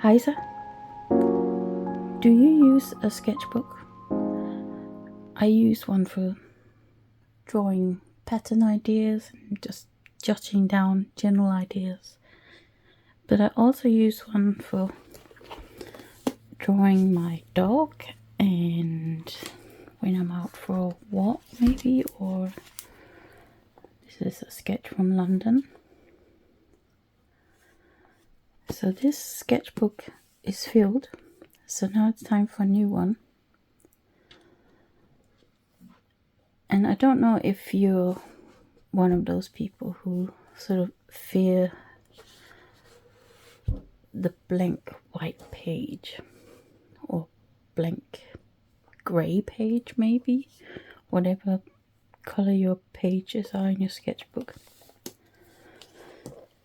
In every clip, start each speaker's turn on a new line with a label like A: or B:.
A: Heisa, do you use a sketchbook? I use one for drawing pattern ideas and just jotting down general ideas. But I also use one for drawing my dog and when I'm out for a walk maybe, or this is a sketch from London. So this sketchbook is filled, so now it's time for a new one. And I don't know if you're one of those people who sort of fear the blank white page or blank grey page, maybe, whatever colour your pages are in your sketchbook.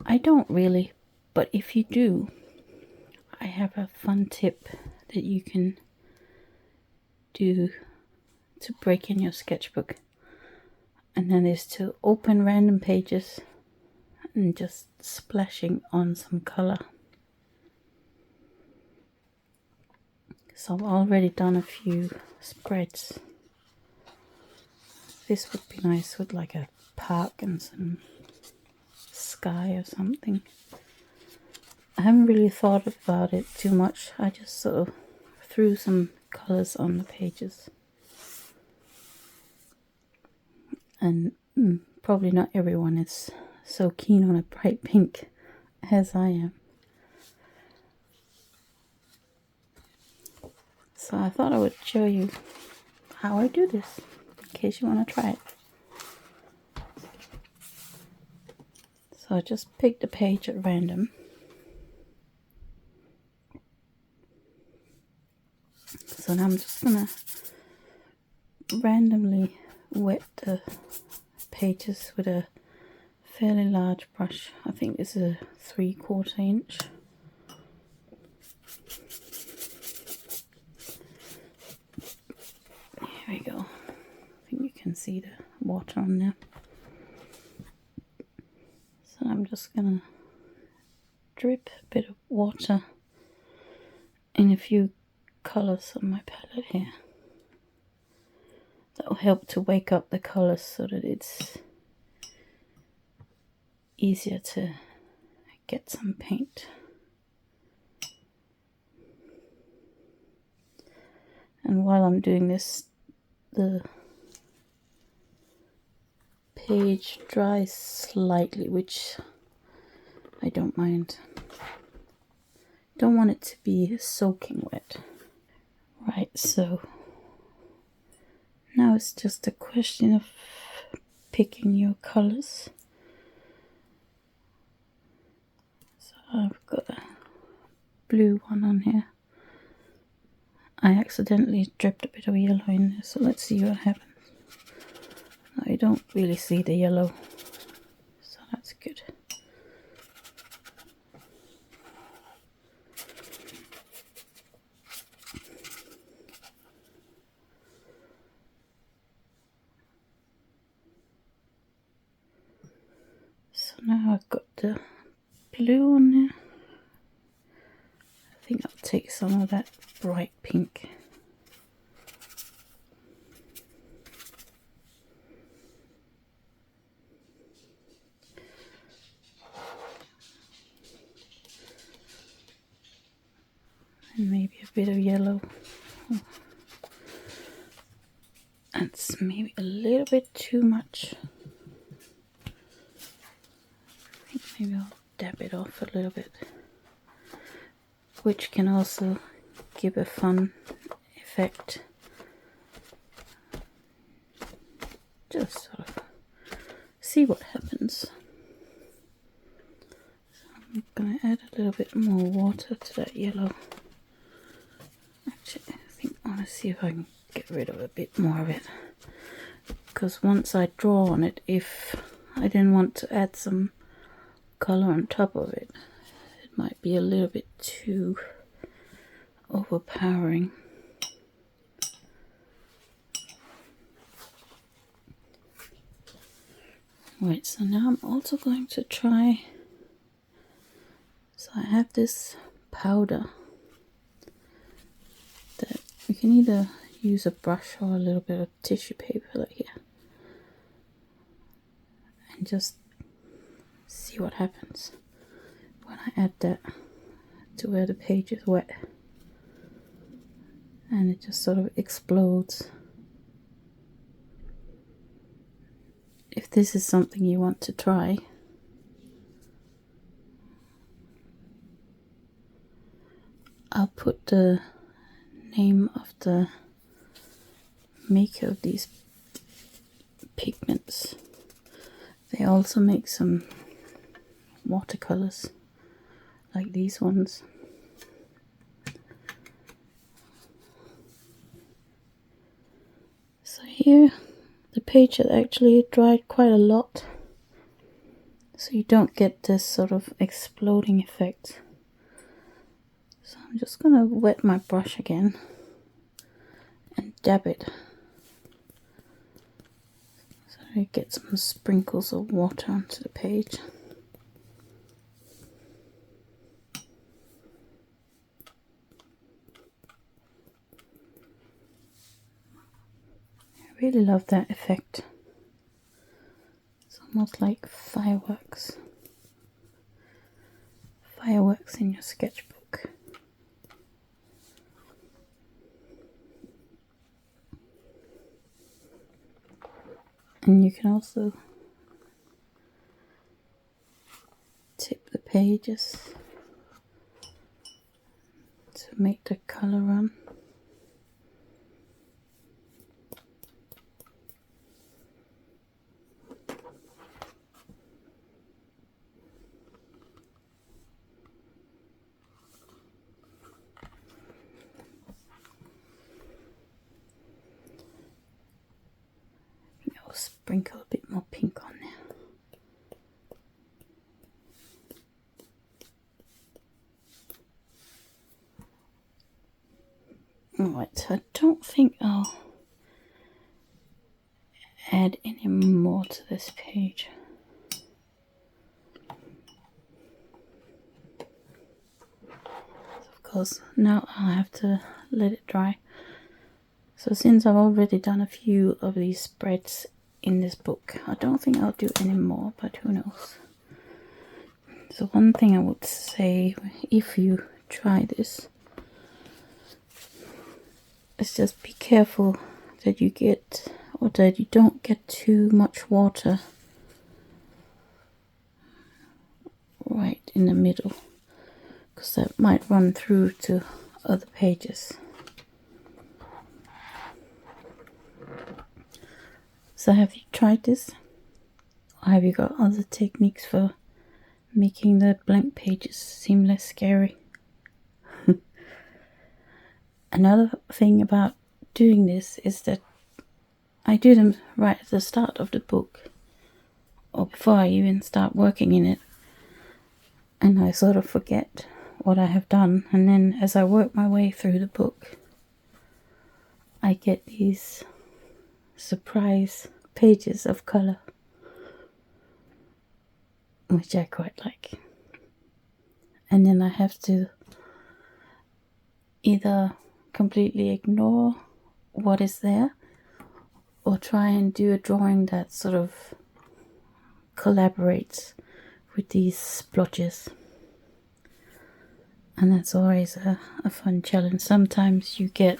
A: I don't really, but if you do, I have a fun tip that you can do to break in your sketchbook, and that is to open random pages and just splashing on some colour. So I've already done a few spreads. This would be nice with like a park and some sky or something. I haven't really thought about it too much. I just sort of threw some colours on the pages. And probably not everyone is so keen on a bright pink as I am. So I thought I would show you how I do this, in case you want to try it. So I just picked a page at random. So now I'm just going to randomly wet the pages with a fairly large brush. I think this is a 3/4 inch. Here we go. I think you can see the water on there. So I'm just gonna drip a bit of water in a few colours on my palette here. That will help to wake up the colours so that it's easier to get some paint. And while I'm doing this, the page dries slightly, which I don't mind. Don't want it to be soaking wet. Right, so now it's just a question of picking your colours. So I've got a blue one on here. I accidentally dripped a bit of yellow in there, so let's see what happens. I don't really see the yellow, so that's good. So now I've got the blue on there. I think I'll take some of that bright pink. And maybe a bit of yellow. That's maybe a little bit too much. I think maybe I'll dab it off a little bit, which can also give a fun effect. Just sort of see what happens. So I'm going to add a little bit more water to that yellow. Actually, I think I want to see if I can get rid of a bit more of it, because once I draw on it, if I didn't want to add some colour on top of it, it might be a little bit too overpowering. Right, so now I'm also going to try, so I have this powder that you can either use a brush or a little bit of tissue paper like here, and just see what happens when I add that to where the page is wet, and it just sort of explodes. If this is something you want to try, I'll put the name of the maker of these pigments. They also make some watercolors like these ones. So here the page has actually dried quite a lot, so you don't get this sort of exploding effect. So I'm just gonna wet my brush again and dab it so I get some sprinkles of water onto the page. I really love that effect. It's almost like fireworks. Fireworks in your sketchbook. And you can also tip the pages to make the color run. I'll sprinkle a bit more pink on there. Alright, so I don't think I'll add any more to this page. Of course, now I'll have to let it dry. So since I've already done a few of these spreads in this book, I don't think I'll do any more, but who knows. So one thing I would say, if you try this, is just be careful that you get, or that you don't get too much water right in the middle, because that might run through to other pages. So have you tried this? Or have you got other techniques for making the blank pages seem less scary? Another thing about doing this is that I do them right at the start of the book, or before I even start working in it, and I sort of forget what I have done, and then as I work my way through the book, I get these surprise pages of color, which I quite like. And then I have to either completely ignore what is there, or try and do a drawing that sort of collaborates with these splotches. And that's always a fun challenge. Sometimes you get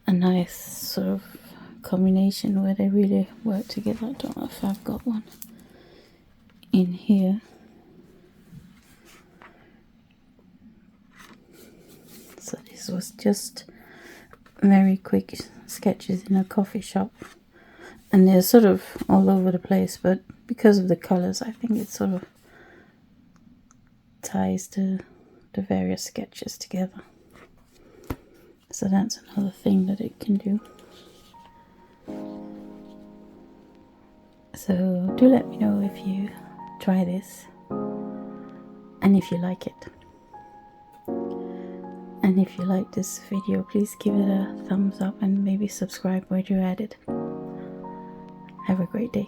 A: a nice sort of combination where they really work together. I don't know if I've got one in here. So this was just very quick sketches in a coffee shop, and they're sort of all over the place, but because of the colors, I think it sort of ties the various sketches together. So that's another thing that it can do. So do let me know if you try this and if you like it. And if you like this video, please give it a thumbs up and maybe subscribe while you're at it. Have a great day.